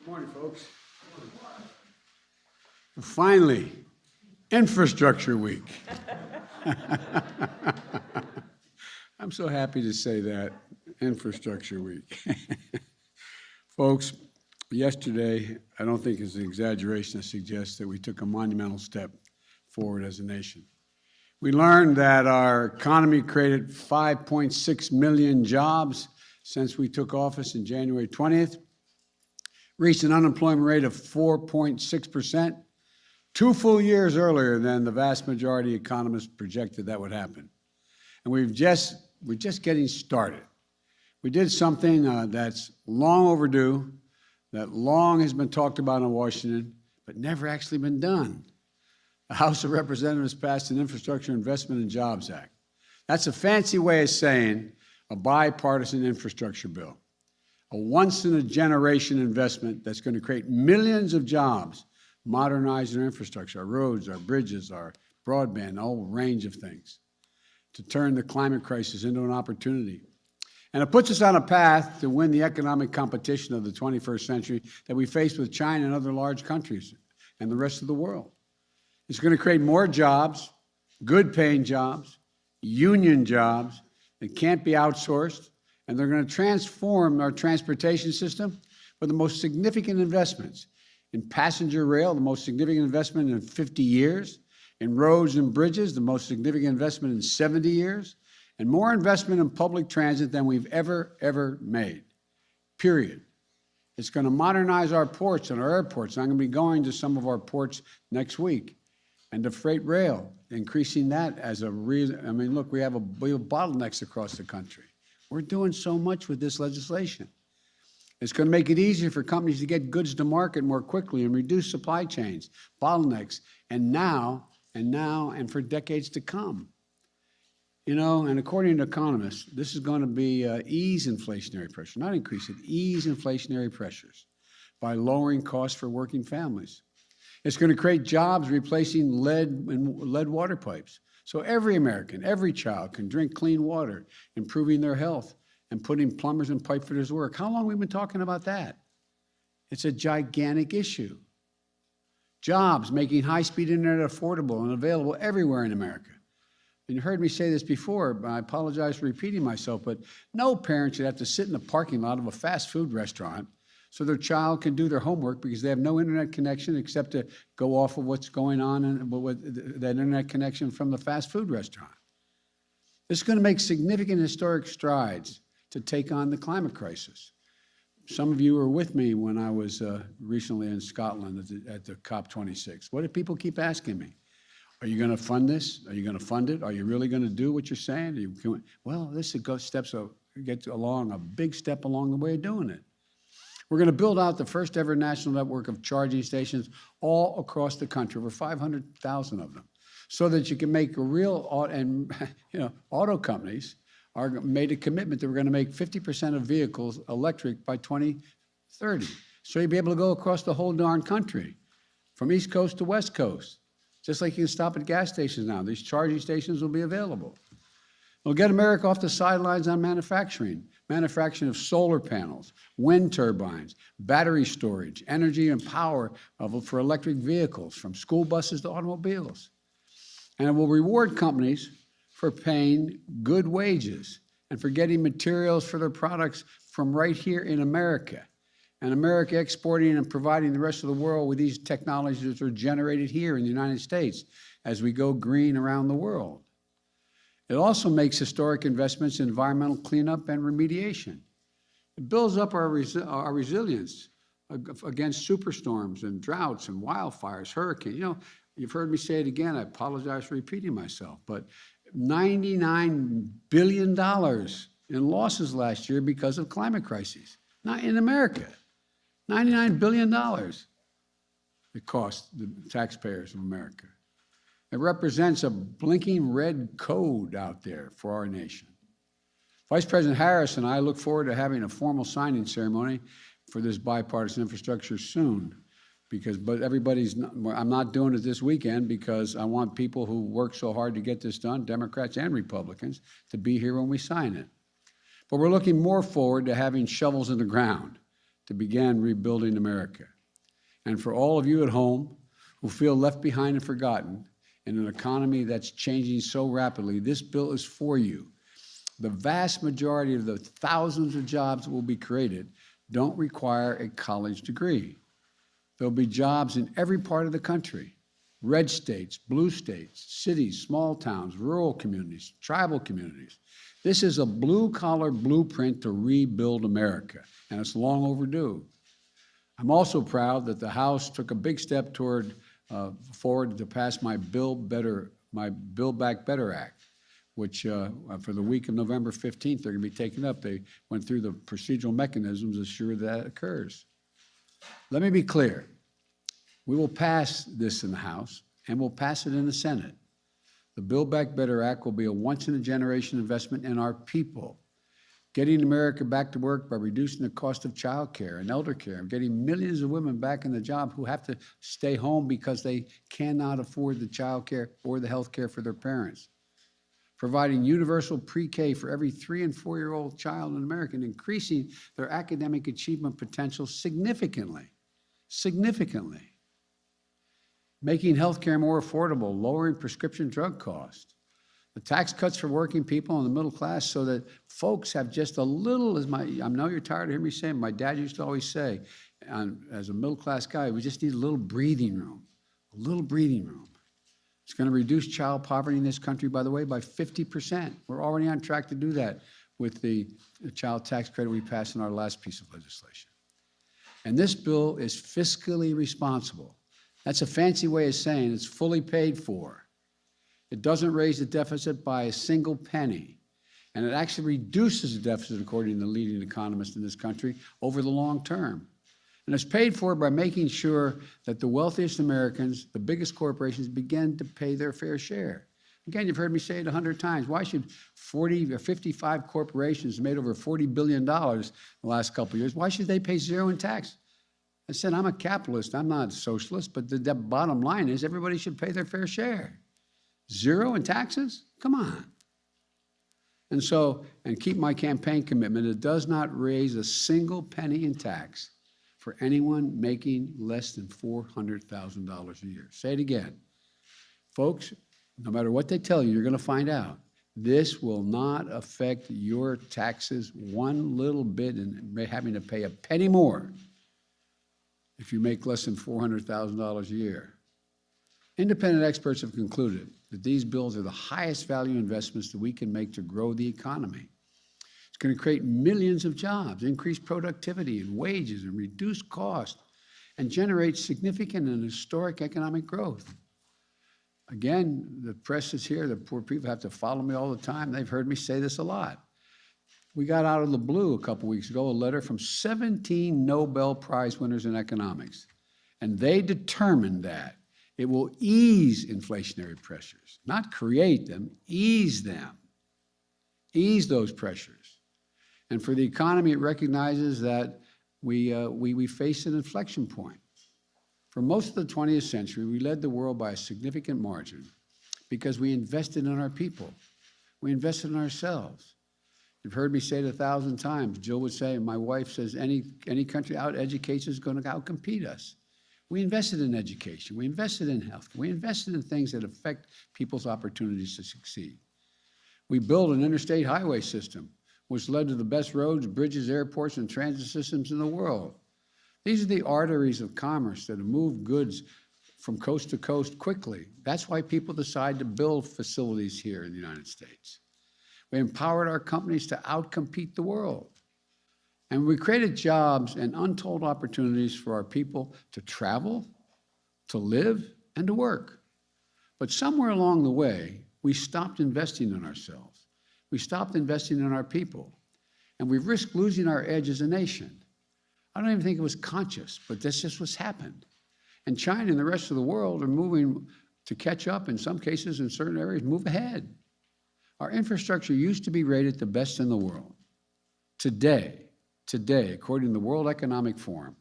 Morning, folks. Finally, Infrastructure Week. I'm so happy to say that, Infrastructure Week. Folks, yesterday, I don't think it's an exaggeration to suggest that we took a monumental step forward as a nation. We learned that our economy created 5.6 million jobs since we took office in January 20th, reached an unemployment rate of 4.6%, 2 full years earlier than the vast majority of economists projected that would happen. And we're just getting started. We did something that's long overdue, that long has been talked about in Washington, but never actually been done. The House of Representatives passed an Infrastructure Investment and Jobs Act. That's a fancy way of saying a bipartisan infrastructure bill, a once-in-a-generation investment that's going to create millions of jobs, modernize our infrastructure, our roads, our bridges, our broadband, a whole range of things, to turn the climate crisis into an opportunity. And it puts us on a path to win the economic competition of the 21st century that we face with China and other large countries and the rest of the world. It's going to create more jobs, good-paying jobs, union jobs that can't be outsourced, and they're going to transform our transportation system with the most significant investments in passenger rail, the most significant investment in 50 years, in roads and bridges, the most significant investment in 70 years, and more investment in public transit than we've ever made, period. It's going to modernize our ports and our airports. I'm going to be going to some of our ports next week, and the freight rail, increasing that as a reason. I mean, look, we have bottlenecks across the country. We're doing so much with this legislation. It's going to make it easier for companies to get goods to market more quickly and reduce supply chains, bottlenecks, and for decades to come. You know, and according to economists, this is going to ease inflationary pressure, not increase it, ease inflationary pressures by lowering costs for working families. It's going to create jobs replacing lead water pipes. So every American, every child can drink clean water, improving their health and putting plumbers and pipe fitters to work. How long have we been talking about that? It's a gigantic issue. Jobs, making high-speed internet affordable and available everywhere in America. And you heard me say this before, but I apologize for repeating myself, but no parent should have to sit in the parking lot of a fast food restaurant so their child can do their homework because they have no internet connection except to go off of what's going on with that internet connection from the fast food restaurant. This is going to make significant historic strides to take on the climate crisis. Some of you were with me when I was recently in Scotland at the COP26. What do people keep asking me? Are you going to fund this? Are you going to fund it? Are you really going to do what you're saying? Well, this is a big step along the way of doing it. We're going to build out the first ever national network of charging stations all across the country, over 500,000 of them, so that you can make a real, auto companies are made a commitment that we're going to make 50% of vehicles electric by 2030. So you'll be able to go across the whole darn country, from East Coast to West Coast. Just like you can stop at gas stations now. These charging stations will be available. We'll get America off the sidelines on manufacturing of solar panels, wind turbines, battery storage, energy and power for electric vehicles, from school buses to automobiles. And it will reward companies for paying good wages and for getting materials for their products from right here in America. And America exporting and providing the rest of the world with these technologies that are generated here in the United States as we go green around the world. It also makes historic investments in environmental cleanup and remediation. It builds up our resilience against superstorms and droughts and wildfires, hurricanes. You know, you've heard me say it again. I apologize for repeating myself, but $99 billion in losses last year because of climate crises. Not in America. $99 billion it cost the taxpayers of America. It represents a blinking red code out there for our nation. Vice President Harris and I look forward to having a formal signing ceremony for this bipartisan infrastructure soon. But I'm not doing it this weekend because I want people who work so hard to get this done, Democrats and Republicans, to be here when we sign it. But we're looking more forward to having shovels in the ground to begin rebuilding America. And for all of you at home who feel left behind and forgotten in an economy that's changing so rapidly, this bill is for you. The vast majority of the thousands of jobs that will be created don't require a college degree. There'll be jobs in every part of the country: red states, blue states, cities, small towns, rural communities, tribal communities. This is a blue-collar blueprint to rebuild America, and it's long overdue. I'm also proud that the House took a big step forward to pass my Build Back Better Act, which for the week of November 15th, they're going to be taken up. They went through the procedural mechanisms to ensure that occurs. Let me be clear. We will pass this in the House, and we'll pass it in the Senate. The Build Back Better Act will be a once-in-a-generation investment in our people, getting America back to work by reducing the cost of child care and elder care, and getting millions of women back in the job who have to stay home because they cannot afford the child care or the health care for their parents, providing universal pre-K for every 3- and 4-year-old child in America, and increasing their academic achievement potential significantly, making health care more affordable, lowering prescription drug costs, the tax cuts for working people and the middle class so that folks have just a little, I know you're tired of hearing me say, my dad used to always say, as a middle-class guy, we just need a little breathing room, a little breathing room. It's going to reduce child poverty in this country, by the way, by 50%. We're already on track to do that with the child tax credit we passed in our last piece of legislation. And this bill is fiscally responsible. That's a fancy way of saying it's fully paid for. It doesn't raise the deficit by a single penny, and it actually reduces the deficit, according to the leading economists in this country, over the long term. And it's paid for by making sure that the wealthiest Americans, the biggest corporations, begin to pay their fair share. Again, you've heard me say it 100 times. Why should 40 or 55 corporations made over $40 billion in the last couple of years, why should they pay zero in tax? I said, I'm a capitalist, I'm not a socialist, but the bottom line is everybody should pay their fair share. Zero in taxes? Come on. And keep my campaign commitment, it does not raise a single penny in tax for anyone making less than $400,000 a year. Say it again. Folks, no matter what they tell you, you're going to find out. This will not affect your taxes one little bit and having to pay a penny more if you make less than $400,000 a year. Independent experts have concluded that these bills are the highest value investments that we can make to grow the economy. It's going to create millions of jobs, increase productivity and wages, and reduce costs, and generate significant and historic economic growth. Again, the press is here. The poor people have to follow me all the time. They've heard me say this a lot. We got out of the blue a couple weeks ago a letter from 17 Nobel Prize winners in economics, and they determined that it will ease inflationary pressures, not create them, ease them, ease those pressures. And for the economy, it recognizes that we face an inflection point. For most of the 20th century, we led the world by a significant margin because we invested in our people. We invested in ourselves. You've heard me say it 1,000 times. Jill would say, and my wife says, any country out-educates is going to out-compete us. We invested in education. We invested in health. We invested in things that affect people's opportunities to succeed. We built an interstate highway system, which led to the best roads, bridges, airports, and transit systems in the world. These are the arteries of commerce that have moved goods from coast to coast quickly. That's why people decide to build facilities here in the United States. We empowered our companies to outcompete the world. And we created jobs and untold opportunities for our people to travel, to live, and to work. But somewhere along the way, we stopped investing in ourselves. We stopped investing in our people. And we've risked losing our edge as a nation. I don't even think it was conscious, but that's just what's happened. And China and the rest of the world are moving to catch up, in some cases, in certain areas, move ahead. Our infrastructure used to be rated the best in the world. Today, according to the World Economic Forum,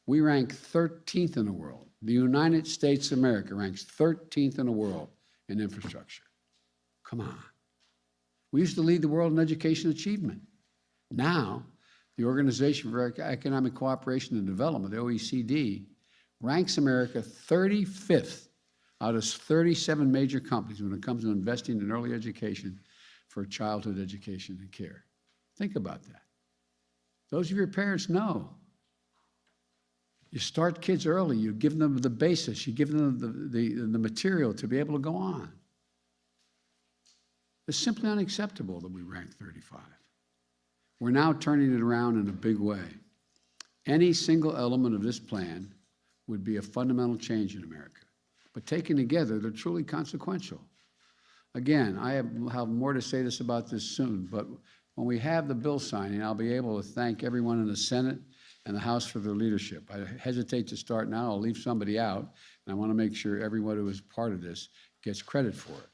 we rank 13th in the world. The United States of America ranks 13th in the world in infrastructure. Come on. We used to lead the world in education achievement. Now, the Organization for Economic Cooperation and Development, the OECD, ranks America 35th out of 37 major companies when it comes to investing in early education for childhood education and care. Think about that. Those of your parents know. You start kids early, you give them the basis, you give them the material to be able to go on. It's simply unacceptable that we rank 35. We're now turning it around in a big way. Any single element of this plan would be a fundamental change in America. But taken together, they're truly consequential. Again, I have more to say about this soon, but when we have the bill signing, I'll be able to thank everyone in the Senate and the House for their leadership. I hesitate to start now. I'll leave somebody out, and I want to make sure everyone who is part of this gets credit for it.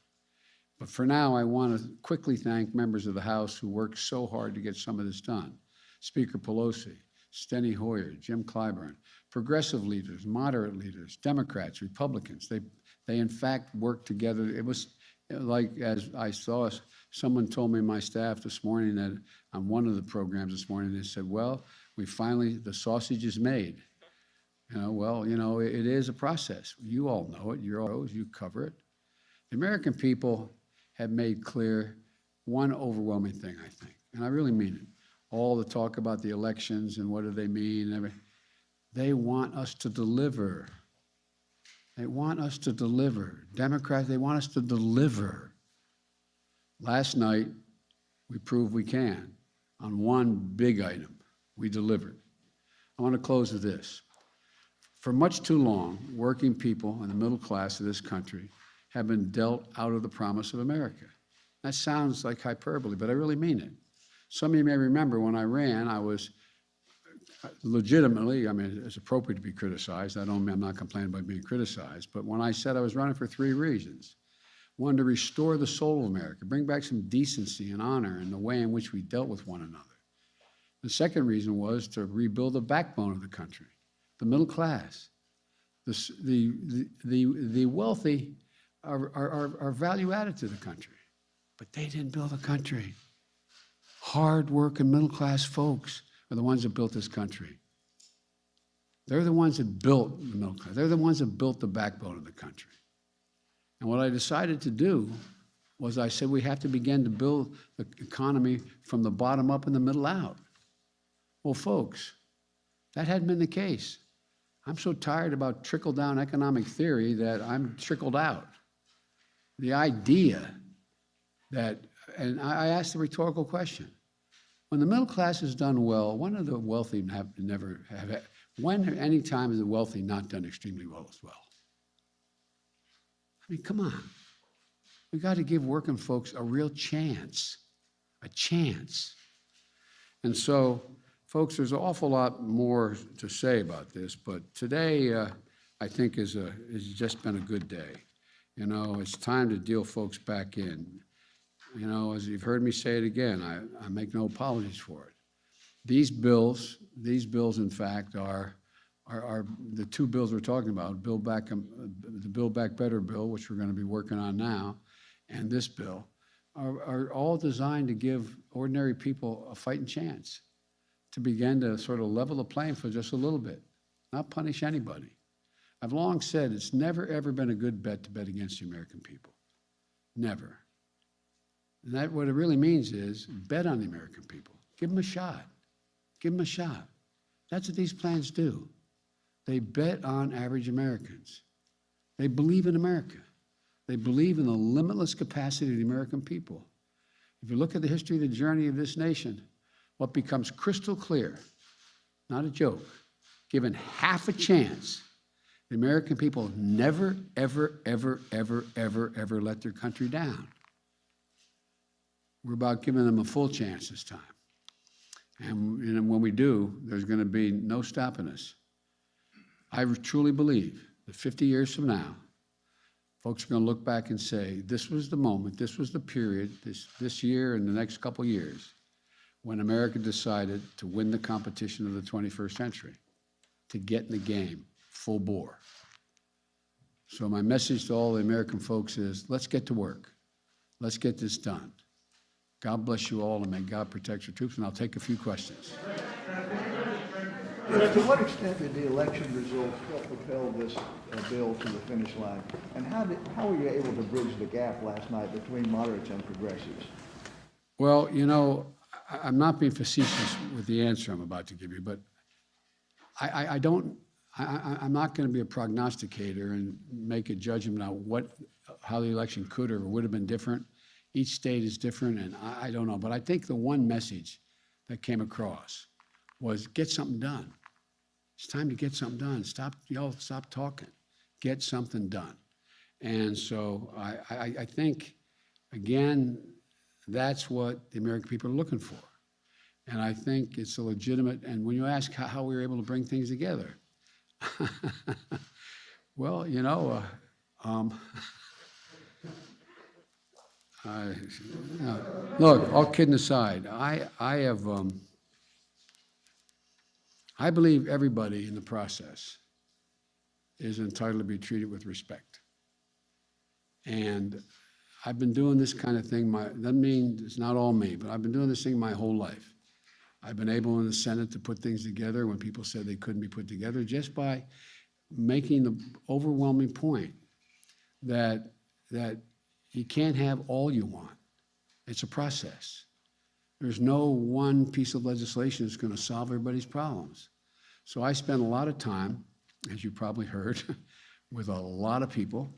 But for now, I want to quickly thank members of the House who worked so hard to get some of this done. Speaker Pelosi, Steny Hoyer, Jim Clyburn, progressive leaders, moderate leaders, Democrats, Republicans. They in fact worked together. It was like, as I saw, someone told me, my staff this morning, that on one of the programs this morning, they said, well, the sausage is made. It is a process. You all know it. You're all, you cover it. The American people have made clear one overwhelming thing, I think, and I really mean it. All the talk about the elections and what do they mean, and everything. They want us to deliver. They want us to deliver. Democrats, they want us to deliver. Last night, we proved we can. On one big item, we delivered. I want to close with this. For much too long, working people in the middle class of this country have been dealt out of the promise of America. That sounds like hyperbole, but I really mean it. Some of you may remember when I ran, I was legitimately, it's appropriate to be criticized. I'm not complaining about being criticized, but when I said I was running for 3 reasons. One, to restore the soul of America, bring back some decency and honor in the way in which we dealt with one another. The second reason was to rebuild the backbone of the country, the middle class. The wealthy are value added to the country, but they didn't build a country. Hard-working middle-class folks are the ones that built this country. They're the ones that built the middle class. They're the ones that built the backbone of the country. And what I decided to do was I said we have to begin to build the economy from the bottom up and the middle out. Well, folks, that hadn't been the case. I'm so tired about trickle-down economic theory that I'm trickled out. The idea that, and I asked the rhetorical question, when the middle class has done well, when have the wealthy when any time has the wealthy not done extremely well as well? I mean, come on. We got to give working folks a real chance, a chance. And so, folks, there's an awful lot more to say about this, but today I think is just been a good day. It's time to deal folks back in. As you've heard me say it again, I make no apologies for it. These bills, in fact, are the 2 bills we're talking about, the Build Back Better bill, which we're going to be working on now, and this bill, are all designed to give ordinary people a fighting chance to begin to sort of level the playing field just a little bit, not punish anybody. I've long said it's never, ever been a good bet to bet against the American people. Never. And that what it really means is bet on the American people. Give them a shot. Give them a shot. That's what these plans do. They bet on average Americans. They believe in America. They believe in the limitless capacity of the American people. If you look at the history of the journey of this nation, what becomes crystal clear, not a joke, given half a chance, the American people never, ever, ever, ever, ever, ever let their country down. We're about giving them a full chance this time. And when we do, there's going to be no stopping us. I truly believe that 50 years from now, folks are going to look back and say, this was the moment, this was the period, this year and the next couple years, when America decided to win the competition of the 21st century, to get in the game full bore. So my message to all the American folks is, let's get to work. Let's get this done. God bless you all, and may God protect your troops, and I'll take a few questions. To what extent did the election results help propel this bill to the finish line? And how were you able to bridge the gap last night between moderates and progressives? Well, you know, I'm not being facetious with the answer I'm about to give you, but I'm not going to be a prognosticator and make a judgment on how the election could or would have been different. Each state is different, and I don't know. But I think the one message that came across was get something done. It's time to get something done. Stop talking. Get something done. And so I think, again, that's what the American people are looking for. And I think it's a legitimate, and when you ask how we were able to bring things together, well, you know, look, all kidding aside, I believe everybody in the process is entitled to be treated with respect. And I've been doing this kind of thing, doesn't mean it's not all me, but I've been doing this thing my whole life. I've been able in the Senate to put things together when people said they couldn't be put together, just by making the overwhelming point that you can't have all you want. It's a process. There's no one piece of legislation that's going to solve everybody's problems. So I spent a lot of time, as you probably heard, with a lot of people,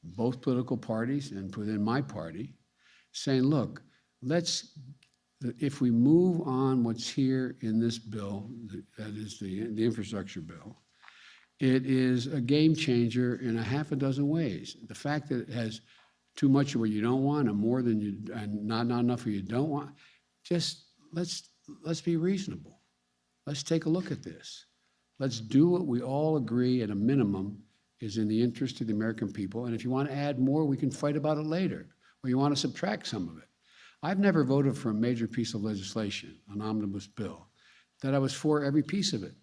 both political parties and within my party, saying, look, if we move on what's here in this bill, that is the infrastructure bill, it is a game changer in a half a dozen ways. The fact that it has too much of what you don't want and more than you, and not enough of what you don't want, just let's be reasonable. Let's take a look at this. Let's do what we all agree at a minimum is in the interest of the American people. And if you want to add more, we can fight about it later, or you want to subtract some of it. I've never voted for a major piece of legislation, an omnibus bill, that I was for every piece of it.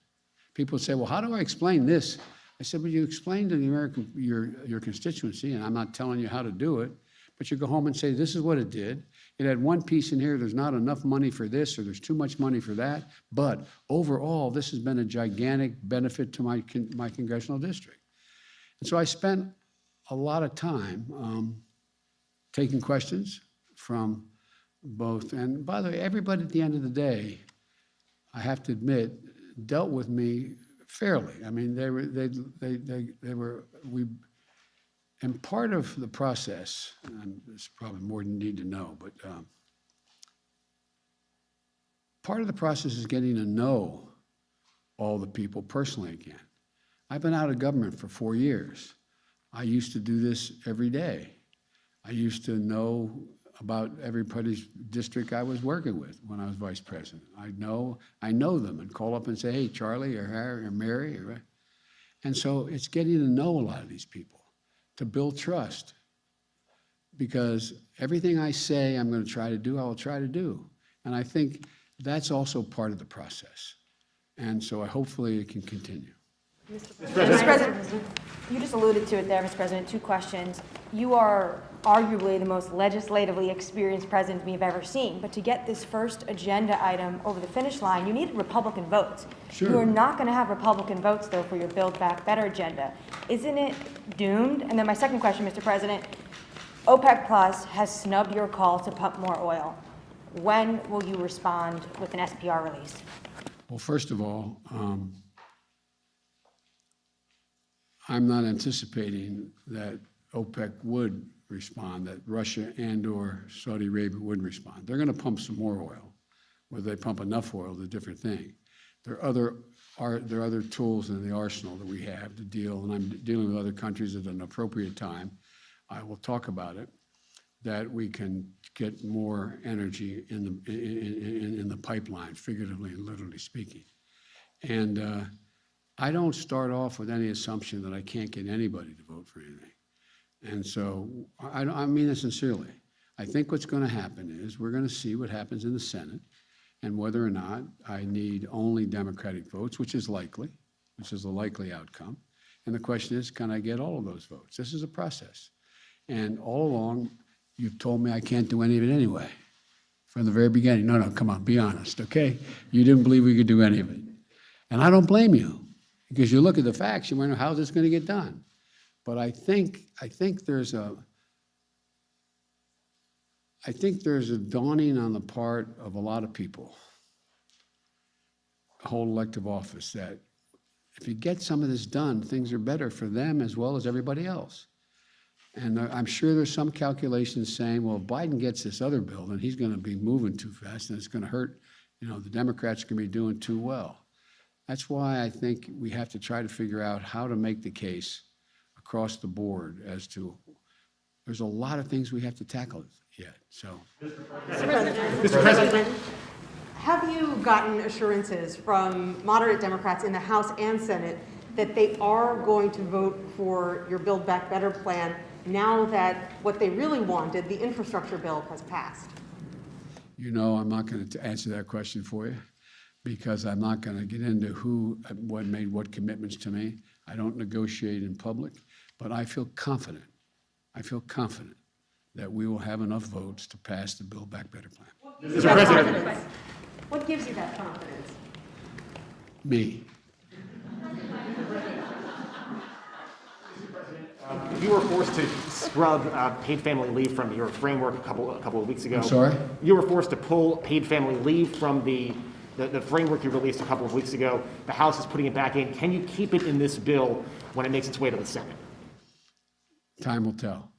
People would say, well, how do I explain this? I said, well, you explain to the American, your constituency, and I'm not telling you how to do it, but you go home and say, this is what it did. It had one piece in here, there's not enough money for this, or there's too much money for that, but overall, this has been a gigantic benefit to my congressional district. And so I spent a lot of time taking questions from both, and by the way, everybody at the end of the day, I have to admit, dealt with me fairly. I mean, and part of the process, and it's probably more than you need to know, but part of the process is getting to know all the people personally again. I've been out of government for 4 years. I used to do this every day. I used to know about everybody's district I was working with when I was vice president. I know them and call up and say, hey, Charlie or Harry or Mary. And so it's getting to know a lot of these people, to build trust. Because everything I say I'm going to try to do, I will try to do. And I think that's also part of the process. And so hopefully it can continue. Mr. President, you just alluded to it there, Mr. President. 2 questions. You are arguably the most legislatively experienced president we've ever seen, but to get this first agenda item over the finish line, you needed Republican votes. Sure. You are not going to have Republican votes, though, for your Build Back Better agenda. Isn't it doomed? And then my second question, Mr. President, OPEC Plus has snubbed your call to pump more oil. When will you respond with an SPR release? Well, first of all, I'm not anticipating that OPEC would respond, that Russia and or Saudi Arabia would respond. They're going to pump some more oil. Whether they pump enough oil is a different thing. There are other tools in the arsenal that we have to deal, and I'm dealing with other countries at an appropriate time. I will talk about it, that we can get more energy in the pipeline, figuratively and literally speaking. And I don't start off with any assumption that I can't get anybody to vote for anything. And so I mean this sincerely. I think what's going to happen is we're going to see what happens in the Senate and whether or not I need only Democratic votes, which is a likely outcome. And the question is, can I get all of those votes? This is a process. And all along, you've told me I can't do any of it anyway. from the very beginning. No, come on, be honest, okay? You didn't believe we could do any of it. And I don't blame you, because you look at the facts, you wonder, how's this going to get done? But I think there's a dawning on the part of a lot of people, hold elective office, that if you get some of this done, things are better for them as well as everybody else. And I'm sure there's some calculations saying, well, if Biden gets this other bill, then he's going to be moving too fast, and it's going to hurt, the Democrats are going to be doing too well. That's why I think we have to try to figure out how to make the case across the board as to, there's a lot of things we have to tackle yet, so. Mr. President, have you gotten assurances from moderate Democrats in the House and Senate that they are going to vote for your Build Back Better plan now that what they really wanted, the infrastructure bill, has passed? I'm not going to answer that question for you, because I'm not going to get into what made what commitments to me. I don't negotiate in public, but I feel confident that we will have enough votes to pass the Build Back Better plan. Mr. President, what gives you that confidence? Me. You were forced to scrub paid family leave from your framework a couple of weeks ago. I'm sorry? You were forced to pull paid family leave from the framework you released a couple of weeks ago. The House is putting it back in. Can you keep it in this bill when it makes its way to the Senate? Time will tell.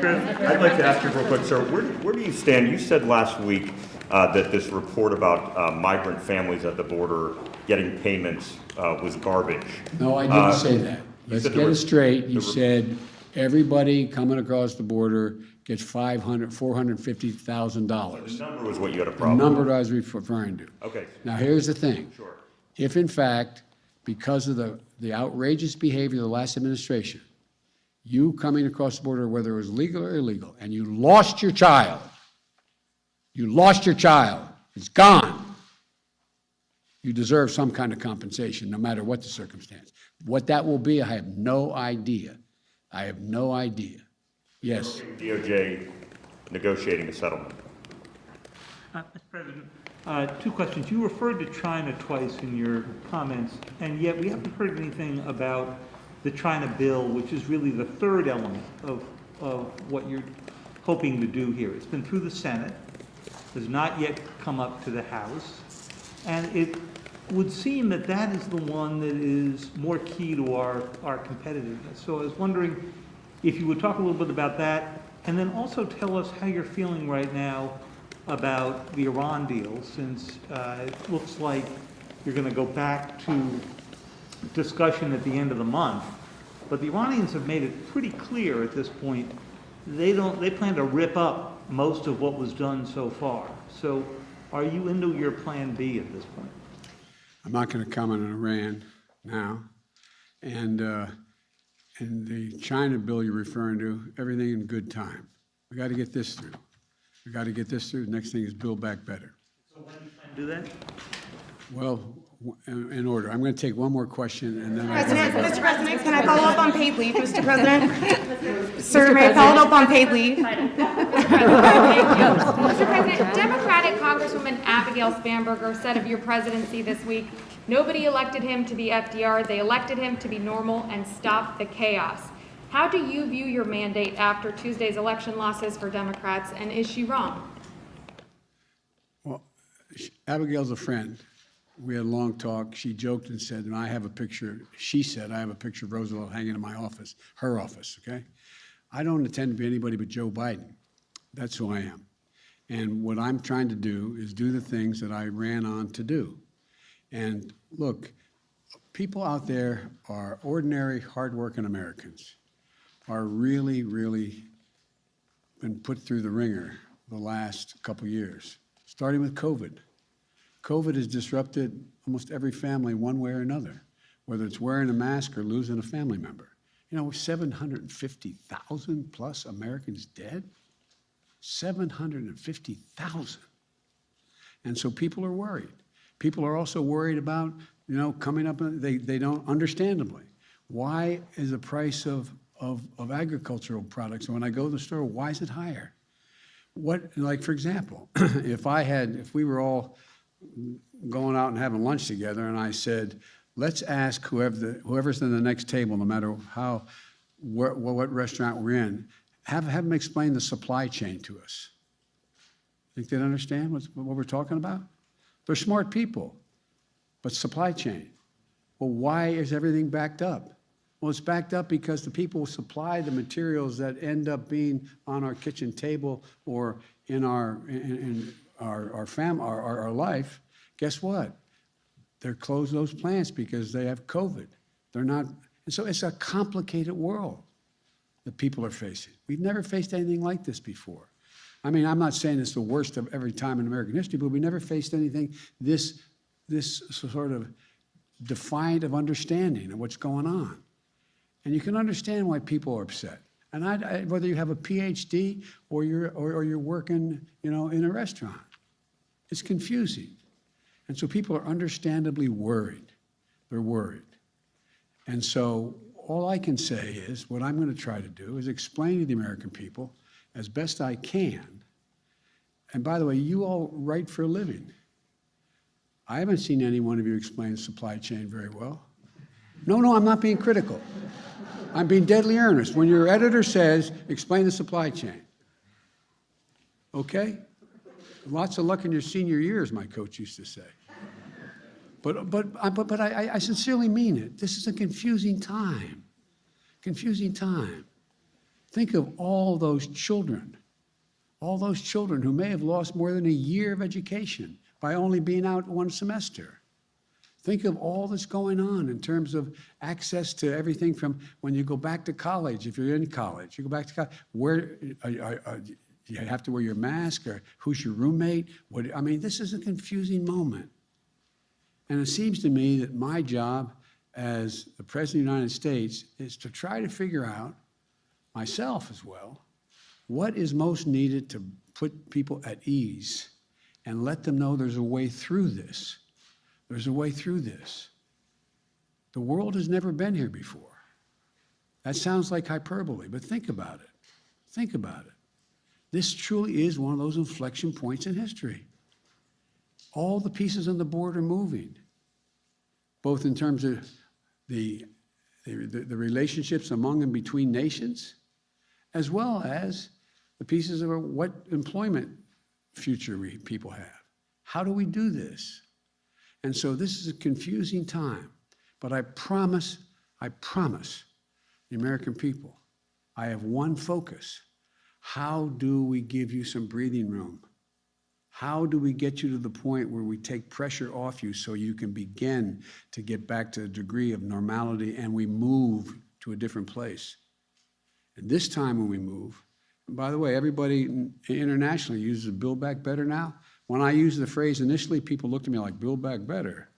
I'd like to ask you real quick, sir, where do you stand? You said last week that this report about migrant families at the border getting payments was garbage. No, I didn't say that. Let's get it straight. You said everybody coming across the border gets $450,000. The number was what you had a The problem number with. that I was referring to. Okay. Now, here's the thing. Sure. If in fact, because of the outrageous behavior of the last administration, you coming across the border, whether it was legal or illegal, and you lost your child, it's gone, you deserve some kind of compensation, no matter what the circumstance. What that will be, I have no idea. Yes. DOJ negotiating a settlement. Mr. President, two questions. You referred to China twice in your comments, and yet we haven't heard anything about the China bill, which is really the third element of what you're hoping to do here. It's been through the Senate, has not yet come up to the House, and it would seem that that is the one that is more key to our competitiveness. So I was wondering if you would talk a little bit about that, and then also tell us how you're feeling right now about the Iran deal, since it looks like you're going to go back to discussion at the end of the month. But the Iranians have made it pretty clear at this point they plan to rip up most of what was done so far. So are you into your plan B at this point? I'm not going to comment on Iran now. And the China bill you're referring to, everything in good time. We got to get this through. The next thing is Build Back Better. So when do you plan to do that? Well, in order. I'm going to take one more question, and then Mr. President, can I follow up on paid leave, Mr. President? Sir, may I follow up on paid leave? Mr. President, Democratic Congresswoman Abigail Spanberger said of your presidency this week, nobody elected him to be FDR, they elected him to be normal and stop the chaos. How do you view your mandate after Tuesday's election losses for Democrats, and is she wrong? Well, Abigail's a friend. We had a long talk. She joked and said, and I have a picture, she said, I have a picture of Roosevelt hanging in my office, her office, okay? I don't intend to be anybody but Joe Biden. That's who I am. And what I'm trying to do is do the things that I ran on to do. And look, people out there are ordinary, hardworking Americans, are really, really been put through the ringer the last couple years, starting with COVID. COVID has disrupted almost every family one way or another, whether it's wearing a mask or losing a family member. 750,000 plus Americans dead? 750,000. And so people are worried. People are also worried about, coming up, they don't, understandably. Why is the price of agricultural products, when I go to the store, why is it higher? like, for example, if we were all going out and having lunch together, and I said, let's ask whoever's in the next table, no matter what restaurant we're in, have them explain the supply chain to us. Think they'd understand what we're talking about? They're smart people, but supply chain. Well, why is everything backed up? Well, it's backed up because the people who supply the materials that end up being on our kitchen table or in our life, guess what? They're closed those plants because they have COVID. They're not, and so it's a complicated world that people are facing. We've never faced anything like this before. I mean, I'm not saying it's the worst of every time in American history, but we never faced anything this sort of defiant of understanding of what's going on. And you can understand why people are upset. And whether you have a PhD or you're working, in a restaurant, it's confusing. And so people are understandably worried. They're worried. And so all I can say is what I'm going to try to do is explain to the American people as best I can. And by the way, you all write for a living. I haven't seen any one of you explain supply chain very well. No, I'm not being critical. I'm being deadly earnest. When your editor says, explain the supply chain, okay? Lots of luck in your senior years, my coach used to say. But I sincerely mean it. This is a confusing time. Confusing time. Think of all those children who may have lost more than a year of education by only being out one semester. Think of all that's going on in terms of access to everything from when you go back to college, if you're in college, you go back to college, where you have to wear your mask, or who's your roommate? This is a confusing moment. And it seems to me that my job as the President of the United States is to try to figure out, myself as well, what is most needed to put people at ease and let them know there's a way through this. There's a way through this. The world has never been here before. That sounds like hyperbole, but think about it. Think about it. This truly is one of those inflection points in history. All the pieces on the board are moving, both in terms of the relationships among and between nations, as well as the pieces of what employment future people have. How do we do this? And so this is a confusing time, but I promise the American people, I have one focus. How do we give you some breathing room? How do we get you to the point where we take pressure off you so you can begin to get back to a degree of normality and we move to a different place? And this time when we move, and by the way, everybody internationally uses Build Back Better now. When I used the phrase initially, people looked at me like, Build Back Better.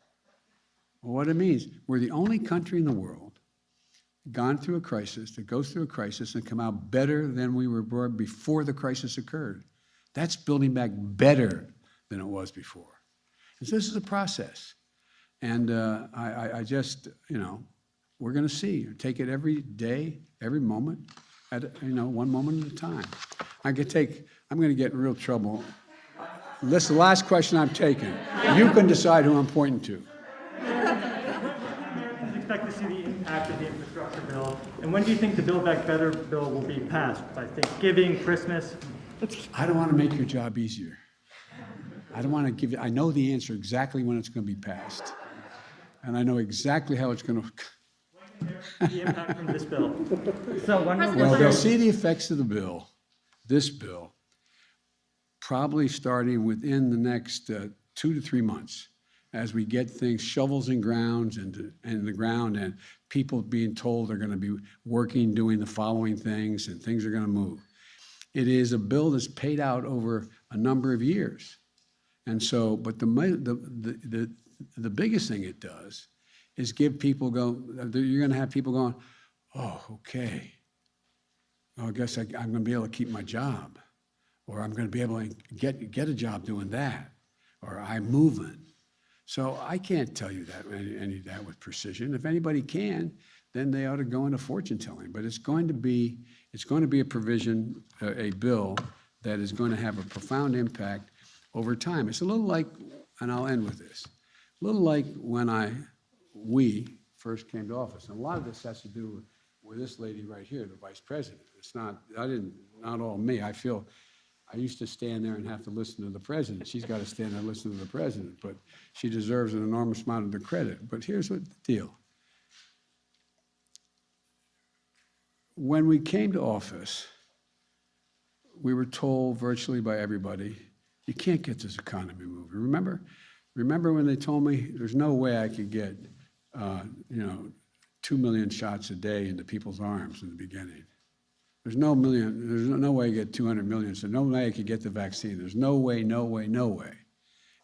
Well, what it means, we're the only country in the world gone through a crisis, that goes through a crisis and come out better than we were before the crisis occurred. That's building back better than it was before. And so this is a process. And I just, we're going to see. Take it every day, every moment, one moment at a time. I'm going to get in real trouble. That's the last question I'm taking. You can decide who I'm pointing to. Expect to see the impact of the infrastructure bill, and when do you think the Build Back Better bill will be passed? By Thanksgiving, Christmas? I don't want to make your job easier. I don't want to give you, I know the answer exactly when it's going to be passed. And I know exactly how it's going to. The impact from this bill. So Well, they'll see the effects of the bill, this bill, probably starting within the next 2 to 3 months, as we get things, shovels in grounds and the ground, and people being told they're going to be working, doing the following things, and things are going to move. It is a bill that's paid out over a number of years. And so, but the biggest thing it does is give people you're going to have people going, oh, okay. Well, I guess I'm going to be able to keep my job, or I'm going to be able to get a job doing that, or I'm moving. So I can't tell you that any of that with precision. If anybody can, then they ought to go into fortune telling. But it's going to be a provision, a bill that is going to have a profound impact over time. It's a little like, and I'll end with this, a little like when we first came to office. And a lot of this has to do with this lady right here, the vice president. It's not, not all me. I used to stand there and have to listen to the president. She's got to stand there and listen to the president, but she deserves an enormous amount of the credit. But here's what the deal. When we came to office, we were told virtually by everybody, you can't get this economy moving. Remember when they told me there's no way I could get, 2 million shots a day into people's arms in the beginning. There's no way I get 200 million, so no way I could get the vaccine. There's no way, no way, no way.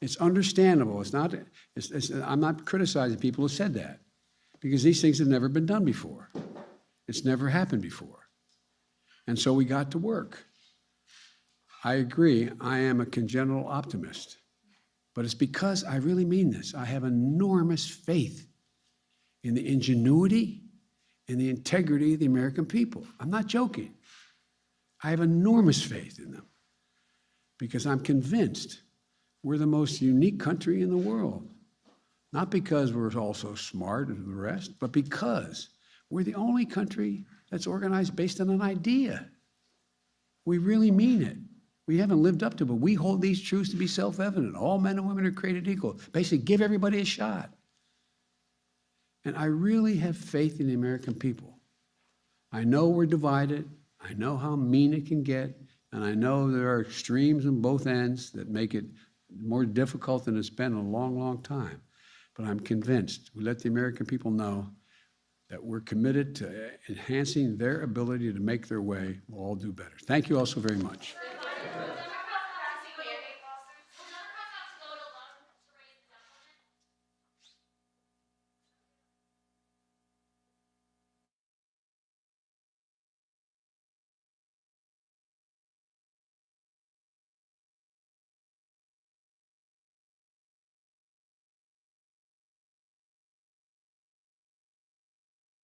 It's understandable. I'm not criticizing people who said that, because these things have never been done before. It's never happened before. And so we got to work. I agree, I am a congenital optimist, but it's because I really mean this. I have enormous faith in the ingenuity and the integrity of the American people. I'm not joking. I have enormous faith in them because I'm convinced we're the most unique country in the world. Not because we're all so smart as the rest, but because we're the only country that's organized based on an idea. We really mean it. We haven't lived up to it, but we hold these truths to be self-evident. All men and women are created equal. Basically, give everybody a shot. And I really have faith in the American people. I know we're divided. I know how mean it can get. And I know there are extremes on both ends that make it more difficult than it's been in a long, long time. But I'm convinced we let the American people know that we're committed to enhancing their ability to make their way. We'll all do better. Thank you all so very much.